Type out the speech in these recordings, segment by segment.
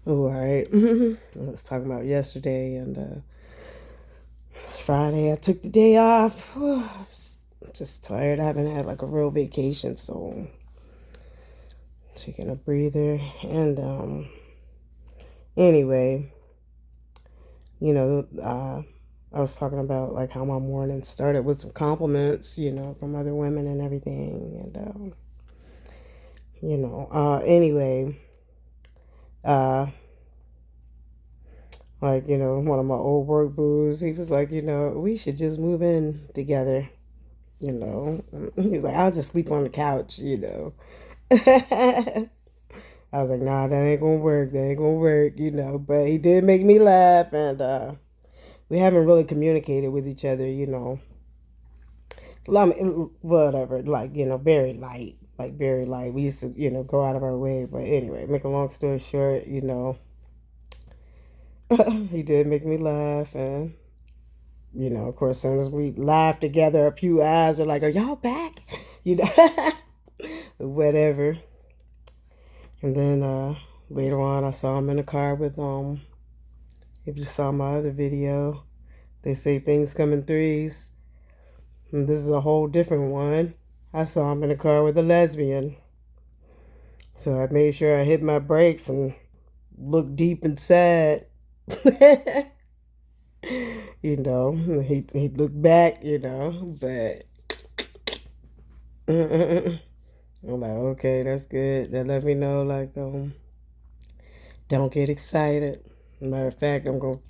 All right. I was talking about yesterday, and it's Friday. I took the day off. I'm just tired. I haven't had like a real vacation, so taking a breather. And anyway, I was talking about like how my morning started with some compliments, from other women and everything. And anyway, uh, like one of my old work boo's, he was like, we should just move in together. He's like, I'll just sleep on the couch. I was like, nah, that ain't gonna work. That ain't gonna work. But he did make me laugh, and we haven't really communicated with each other. Whatever, like, very light. Like, very light. We used to, go out of our way. But anyway, make a long story short, he did make me laugh, and of course, as soon as we laugh together, a few eyes are like, "Are y'all back?" You know, whatever. And then later on, I saw him in the car with If you saw my other video, they say things come in threes. And this is a whole different one. I saw him in the car with a lesbian, so I made sure I hit my brakes and looked deep and sad. He looked back, but I'm like, okay, that's good. That let me know, like, don't get excited. Matter of fact, I'm gonna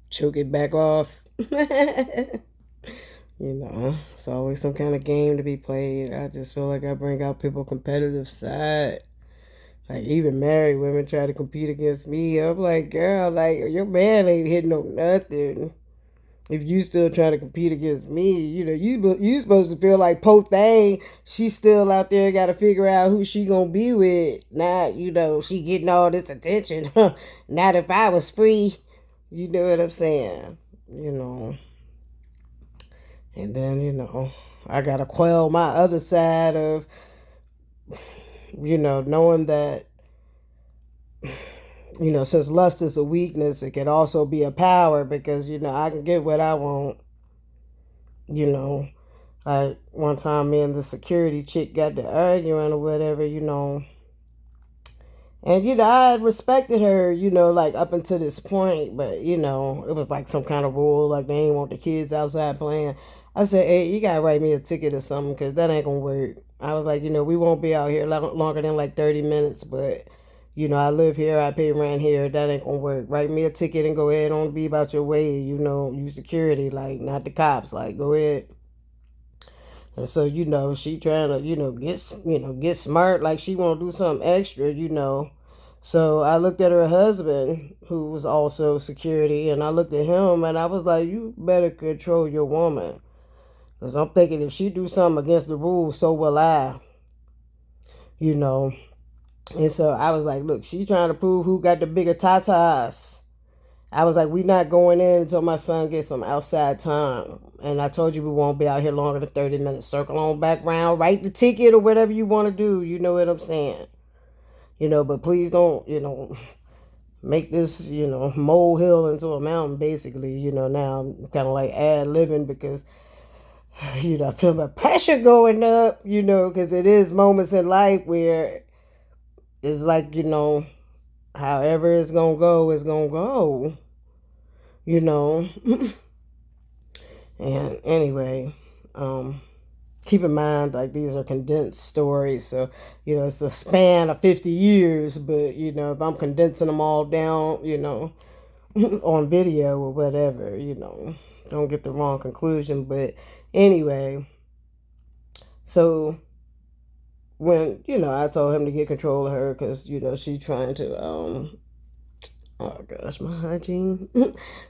choke it back off. It's always some kind of game to be played. I just feel like I bring out people's competitive side. Like, even married women try to compete against me. I'm like, girl, like, your man ain't hitting no nothing. If you still trying to compete against me, you supposed to feel like Po Thang. She's still out there, got to figure out who she gonna be with. Not, she getting all this attention. Not if I was free. You know what I'm saying? You know. And then, I gotta quell my other side of, knowing that, since lust is a weakness, it can also be a power because, I can get what I want. You know, like one time me and the security chick got to arguing or whatever. And, I had respected her, like up until this point, but, it was like some kind of rule, like they ain't want the kids outside playing. I said, hey, you gotta write me a ticket or something because that ain't gonna work. I was like, we won't be out here longer than like 30 minutes, but, I live here, I pay rent here, that ain't gonna work. Write me a ticket and go ahead on be about your way, you security, like not the cops, like go ahead. And so, she trying to, get smart, like she want to do something extra. So I looked at her husband, who was also security, and I looked at him, and I was like, you better control your woman. Because I'm thinking if she do something against the rules, so will I, you know. And so I was like, look, she trying to prove who got the bigger tatas. I was like, we not going in until my son gets some outside time. And I told you we won't be out here longer than 30 minutes. Circle on back round, write the ticket or whatever you want to do. You know what I'm saying? But please don't, make this, molehill into a mountain, basically. Now I'm kind of like ad-libbing because, I feel my pressure going up, because it is moments in life where it's like, however it's going to go, it's going to go, you know. And anyway, keep in mind, like, these are condensed stories. So, it's a span of 50 years. But, if I'm condensing them all down, on video or whatever, don't get the wrong conclusion. But anyway, so when, I told him to get control of her because, she trying to, oh gosh, my hygiene.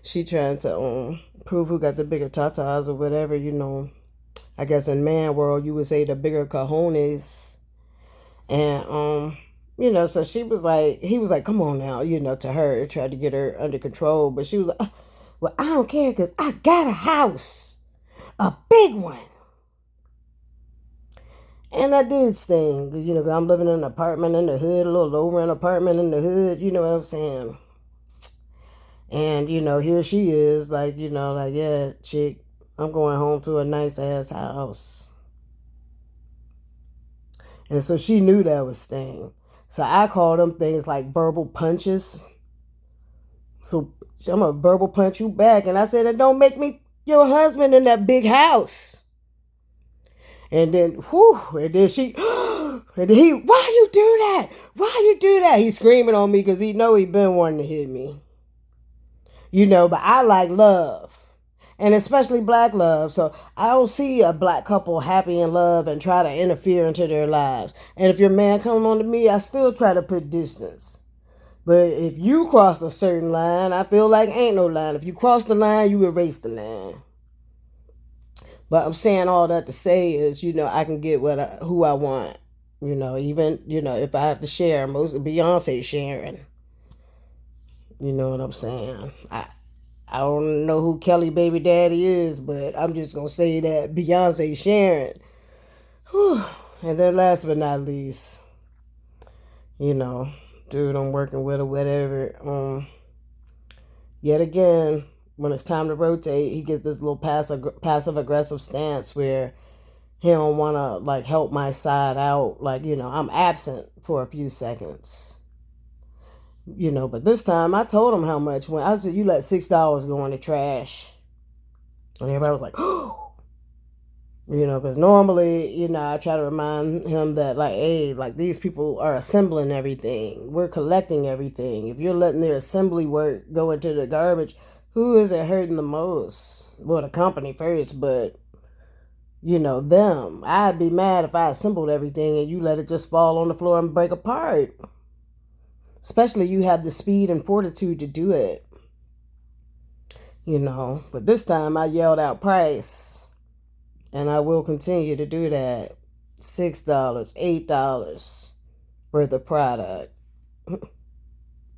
She trying to prove who got the bigger tatas or whatever. I guess in man world you would say the bigger cojones. And so she was like, he was like, come on now, to her, tried to get her under control, but she was like, well, I don't care because I got a house, a big one. And I did sting, because, I'm living in an apartment in the hood, a little low rent apartment in the hood, you know what I'm saying? And, here she is, like, like, yeah, chick, I'm going home to a nice ass house. And so she knew that was Sting. So I call them things like verbal punches. So I'm going to verbal punch you back. And I said, and don't make me your husband in that big house. And then, whew, and then she, and then why you do that? Why you do that? He's screaming on me because he know he been wanting to hit me. But I like love. And especially black love. So I don't see a black couple happy in love and try to interfere into their lives. And if your man come on to me, I still try to put distance. But if you cross a certain line, I feel like ain't no line. If you cross the line, you erase the line. But I'm saying all that to say is, I can get who I want. Even, if I have to share, most of Beyonce sharing. You know what I'm saying? I don't know who Kelly baby daddy is, but I'm just going to say that Beyonce sharing. Whew. And then last but not least, dude I'm working with or whatever. Yet again, when it's time to rotate, he gets this little passive aggressive stance where he don't want to like help my side out. Like, I'm absent for a few seconds. But this time I told him how much. When I said, you let $6 go in the trash. And everybody was like, oh. Because normally, I try to remind him that, like, hey, like, these people are assembling everything. We're collecting everything. If you're letting their assembly work go into the garbage, who is it hurting the most? Well, the company first, but, them. I'd be mad if I assembled everything and you let it just fall on the floor and break apart. Especially you have the speed and fortitude to do it. But this time I yelled out price. And I will continue to do that. $6, $8 worth of product.